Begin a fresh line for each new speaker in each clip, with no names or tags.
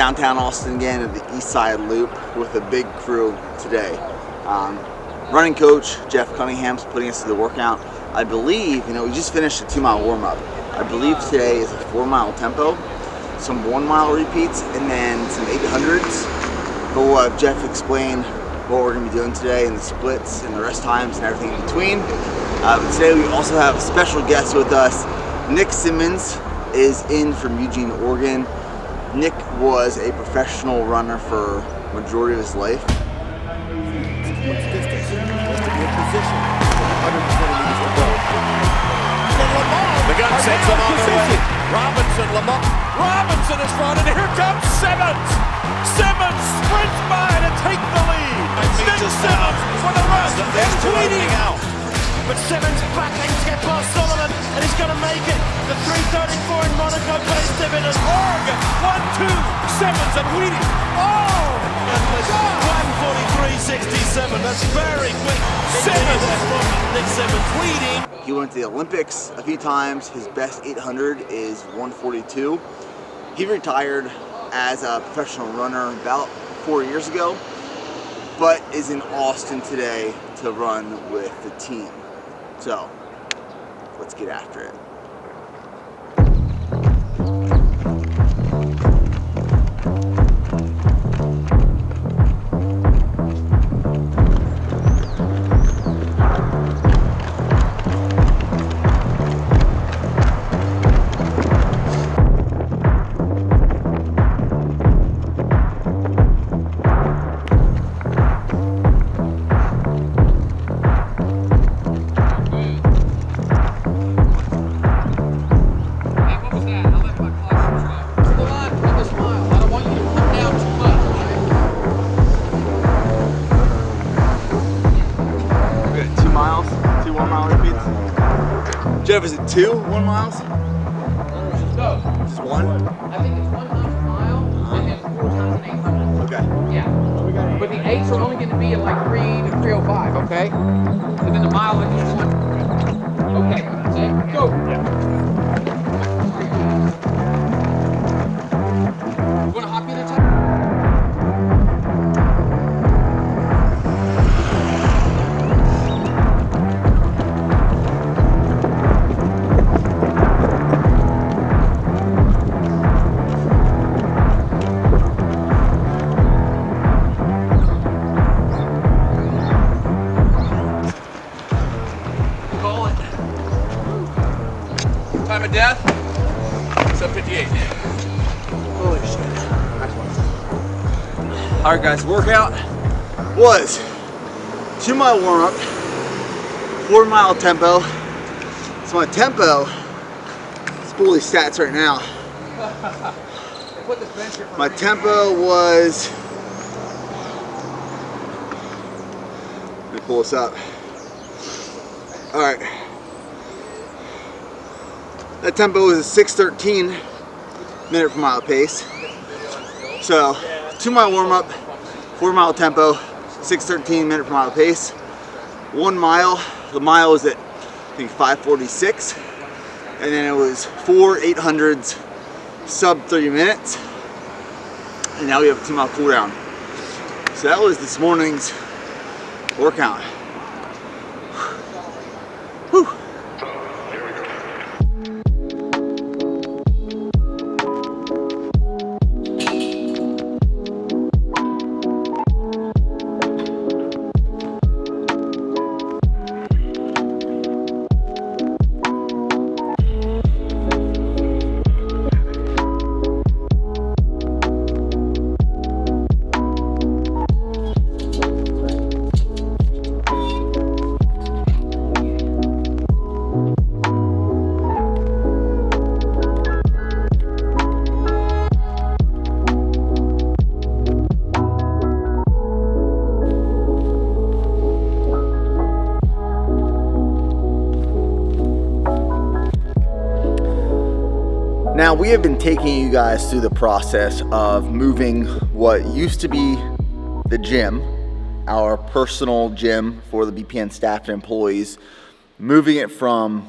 downtown Austin again at the East Side Loop with a big crew today. Running coach Jeff Cunningham's putting us through the workout. I believe, we just finished a 2-mile warm-up. I believe today is a 4-mile tempo, some 1-mile repeats, and then some 800s. But we'll have Jeff explain what we're going to be doing today and the splits and the rest times and everything in between. But today we also have a special guest with us. Nick Simmons is in from Eugene, Oregon. Nick was a professional runner for the majority of his life.
What's distance? What's the good position? 120 meters to go.
The gun sends them on the way. Robinson is front, and here comes Simmons. Simmons sprints by to take the lead. Nick Simmons for the rest. There's two opening out. But Simmons battling to get past Solomon, and he's going to make it. The 3:34 in Monaco plays dividends. Oregon, 1-2. Simmons and Wheatie. Oh! 1:43.67. That's very quick. Simmons. Nick Simmons, Wheatie.
He went to the Olympics a few times. His best 800 is 1:42. He retired as a professional runner about 4 years ago, but is in Austin today to run with the team. So, let's get after it. Jeff, is it 2 1 miles?
No.
Just 1?
I think it's 1 mile and then 4 times an 800.
Okay.
Yeah. But the 8s are only going to be at like 3 to 3:05, okay? And then the mile is just 1. Okay. Set, go. You want to hop in a time?
Time of death, 7:58.
Holy shit. Alright guys, workout was 2-mile warm-up, 4-mile tempo. So my tempo, spoolie stats right now. My tempo was, let me pull this up. Alright. That tempo was a 6:13 minute per mile pace. So 2-mile warm up, 4-mile tempo, 6:13 minute per mile pace. 1 mile, the mile was at I think 5:46, and then it was 4 800s, sub 30 minutes. And now we have a 2-mile cool down. So that was this morning's workout. Whew. Now we have been taking you guys through the process of moving what used to be the gym, our personal gym for the BPN staff and employees, moving it from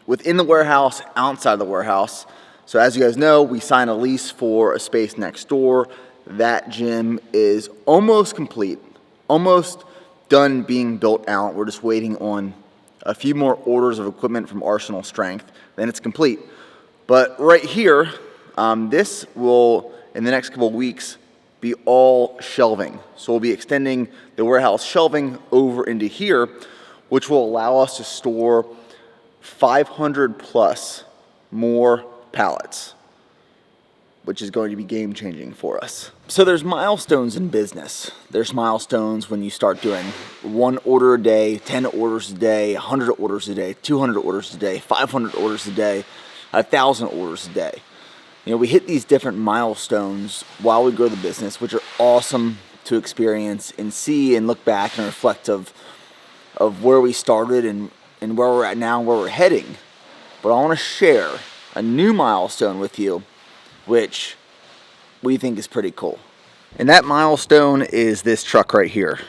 within the warehouse, outside the warehouse. So as you guys know, we signed a lease for a space next door. That gym is almost complete, almost done being built out. We're just waiting on a few more orders of equipment from Arsenal Strength, then it's complete. But right here, this will, in the next couple of weeks, be all shelving. So we'll be extending the warehouse shelving over into here, which will allow us to store 500 plus more pallets, which is going to be game changing for us. So there's milestones in business. There's milestones when you start doing 1 order a day, 10 orders a day, 100 orders a day, 200 orders a day, 500 orders a day, 1,000 orders a day. You know, we hit these different milestones while we grow the business, which are awesome to experience and see and look back and reflect of where we started and where we're at now and where we're heading. But I want to share a new milestone with you, which we think is pretty cool. And that milestone is this truck right here.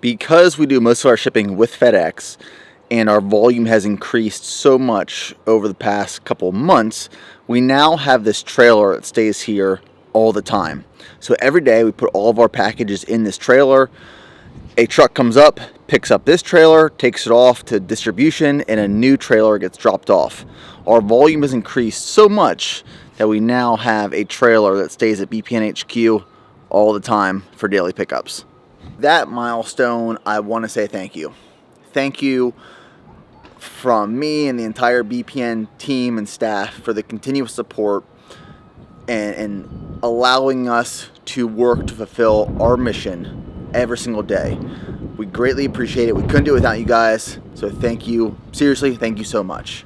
Because we do most of our shipping with FedEx and our volume has increased so much over the past couple of months, we now have this trailer that stays here all the time. So every day we put all of our packages in this trailer. A truck comes up, picks up this trailer, takes it off to distribution, and a new trailer gets dropped off. Our volume has increased so much that we now have a trailer that stays at BPN HQ all the time for daily pickups. That milestone, I want to say thank you. Thank you from me and the entire BPN team and staff for the continuous support and allowing us to work to fulfill our mission every single day. We greatly appreciate it. We couldn't do it without you guys, so thank you. Seriously, thank you so much.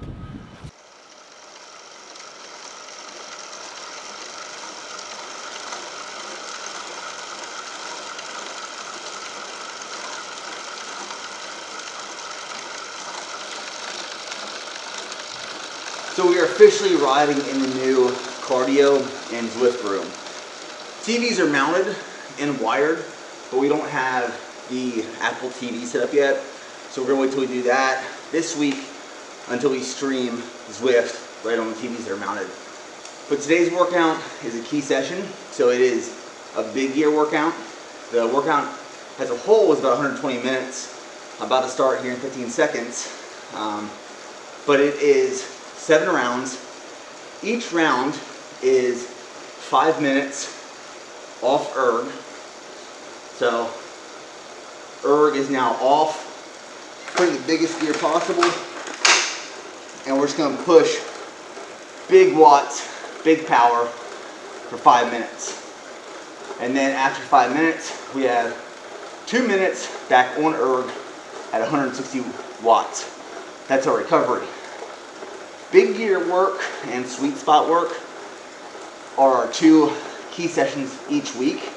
So we are officially riding in the new cardio and Zwift room. TVs are mounted and wired, but we don't have the Apple TV set up yet. So we're gonna wait till we do that this week until we stream Zwift right on the TVs that are mounted. But today's workout is a key session, so it is a big gear workout. The workout as a whole is about 120 minutes. I'm about to start here in 15 seconds. But it is 7 rounds. Each round is 5 minutes off erg. So erg is now off, putting the biggest gear possible, and we're just going to push big watts, big power for 5 minutes. And then after 5 minutes, we have 2 minutes back on erg at 160 watts. That's our recovery. Big gear work and sweet spot work are our 2 key sessions each week.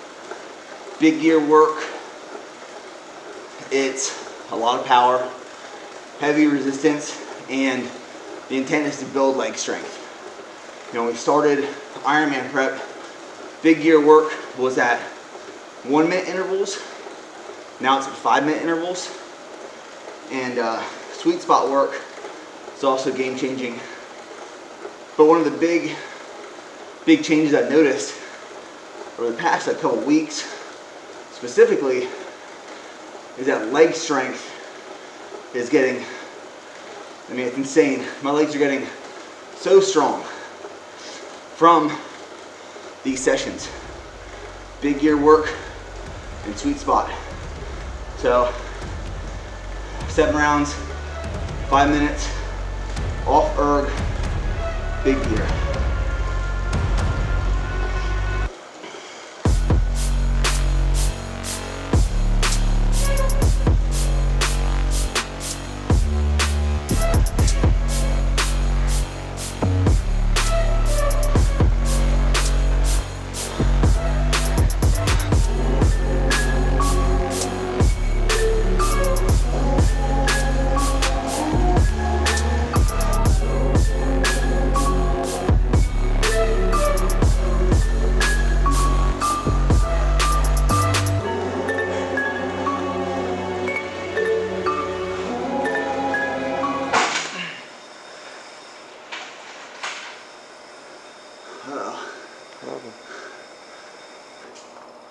Big gear work, it's a lot of power, heavy resistance, and the intent is to build leg strength. You know, we started Ironman prep, big gear work was at 1 minute intervals, now it's at 5 minute intervals, and sweet spot work is also game changing. But one of the big changes I've noticed over the past couple weeks specifically is that leg strength is getting, I mean, it's insane. My legs are getting so strong from these sessions. Big gear work and sweet spot. So 7 rounds, 5 minutes, off erg, big gear.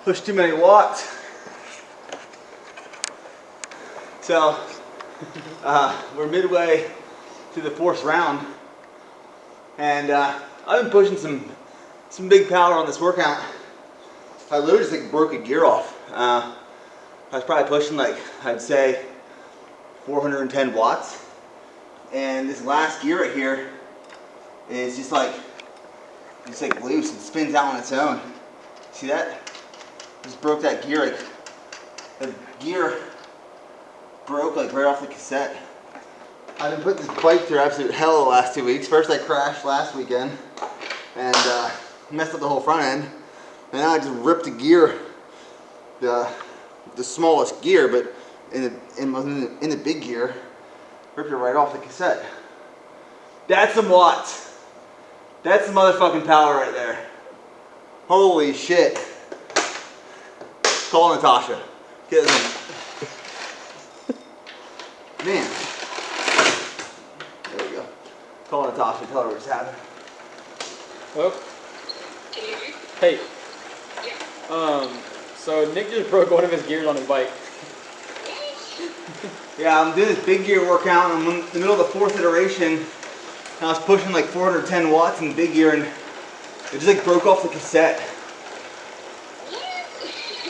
pushed too many watts. So we're midway through the 4th round, and I've been pushing some big power on this workout. I literally just like broke a gear off. I was probably pushing like, I'd say 410 watts, and this last gear right here is just like loose and spins out on its own. See that? Just broke that gear. Like the gear broke like right off the cassette. I've been putting this bike through absolute hell the last 2 weeks. First I crashed last weekend and messed up the whole front end, and now I just ripped a gear, the smallest gear, but in the big gear, ripped it right off the cassette. That's some watts. That's some motherfucking power right there. Holy shit. Call Natasha. Get this one. Man. There we go. Call Natasha, tell her what just happened.
Hello?
Can you hear me?
Hey.
Yeah.
So Nick just broke one of his gears on his bike.
Yeah, I'm doing this big gear workout, and I'm in the middle of the 4th iteration, and I was pushing like 410 watts in the big gear, and it just like broke off the cassette.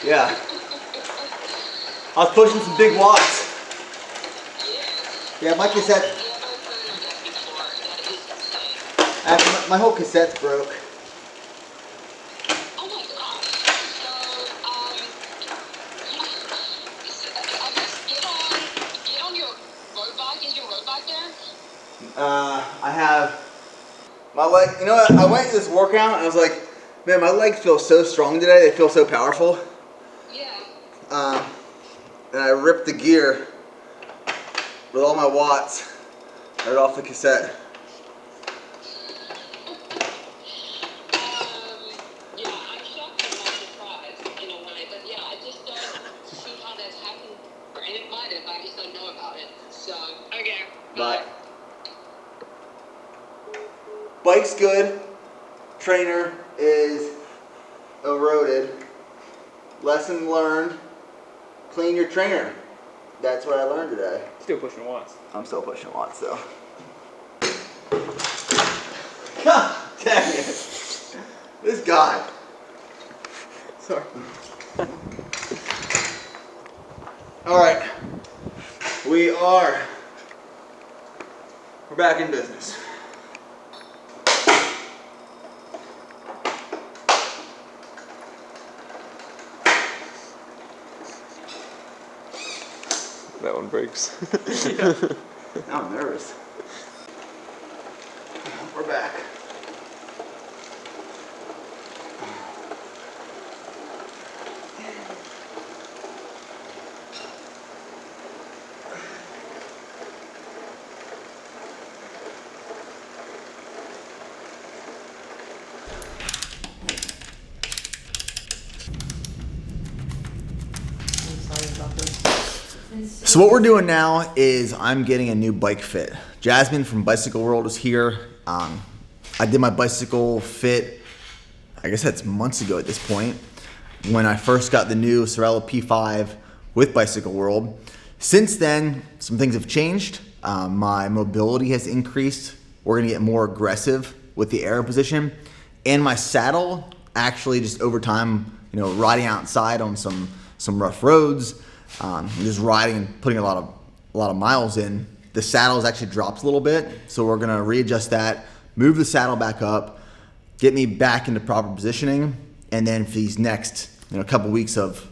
Yeah. I was pushing some big watts. Yeah, my cassette, actually my whole cassette's broke.
Oh my gosh. So, I guess get on your road bike. Is your road bike there?
I have my leg, you know what, I went to this workout and I was like, man, my legs feel so strong today, they feel so powerful.
Yeah.
And I ripped the gear with all my watts right off the cassette.
Yeah, I'm shocked and not surprised in a way, but yeah, I just don't see how that's happened. And it might have, I just don't know about it. So, okay.
Bye. Bike's good. Trainer is eroded. Lesson learned. Clean your trainer. That's what I learned today.
Still pushing watts.
I'm still pushing watts though. God dang it. This guy.
Sorry.
Alright. We're back in business.
That one breaks.
Now I'm nervous. We're back. So what we're doing now is I'm getting a new bike fit. Jasmine from Bicycle World is here. I did my bicycle fit, I guess that's months ago at this point, when I first got the new Sorella P5 with Bicycle World. Since then, some things have changed. My mobility has increased. We're gonna get more aggressive with the aero position. And my saddle, actually just over time, riding outside on some rough roads, just riding and putting a lot of miles in, the saddle's actually dropped a little bit. So we're gonna readjust that, move the saddle back up, get me back into proper positioning, and then for these next couple weeks of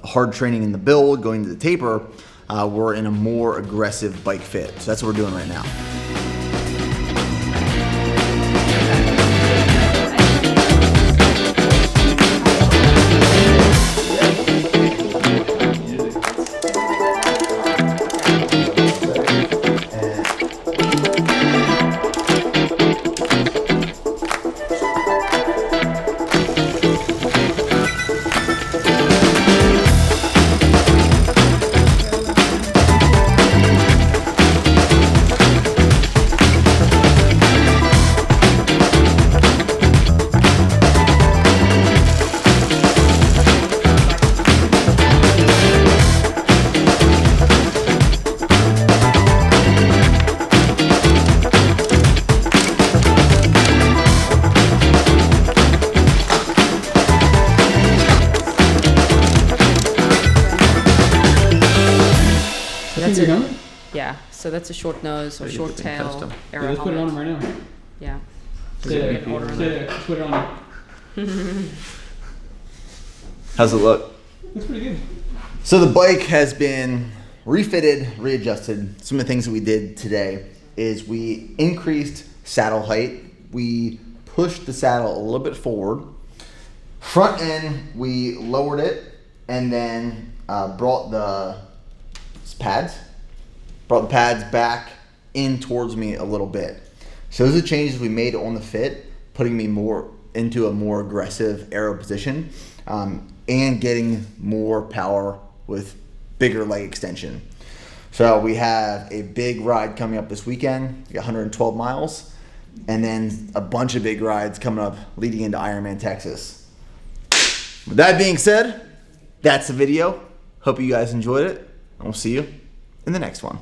hard training in the build, going to the taper, we're in a more aggressive bike fit. So that's what we're doing right now.
that's
your
a,
helmet?
yeah. So that's a short nose or short tail
custom.
arrow
Let's put it on him
helmet.
right now.
Yeah.
Stay there.
Get an order on
Stay
that.
there. Let's put it on him.
How's it look?
That's pretty good.
So the bike has been refitted, readjusted. Some of the things that we did today is we increased saddle height. We pushed the saddle a little bit forward. Front end, we lowered it and then brought the pads back in towards me a little bit. So those are changes we made on the fit, putting me more into a more aggressive aero position and getting more power with bigger leg extension. So we have a big ride coming up this weekend. We got 112 miles and then a bunch of big rides coming up leading into Ironman, Texas. With that being said, that's the video. Hope you guys enjoyed it, and we'll see you in the next one.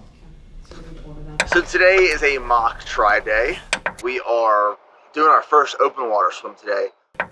So today is a mock try day. We are doing our first open water swim today.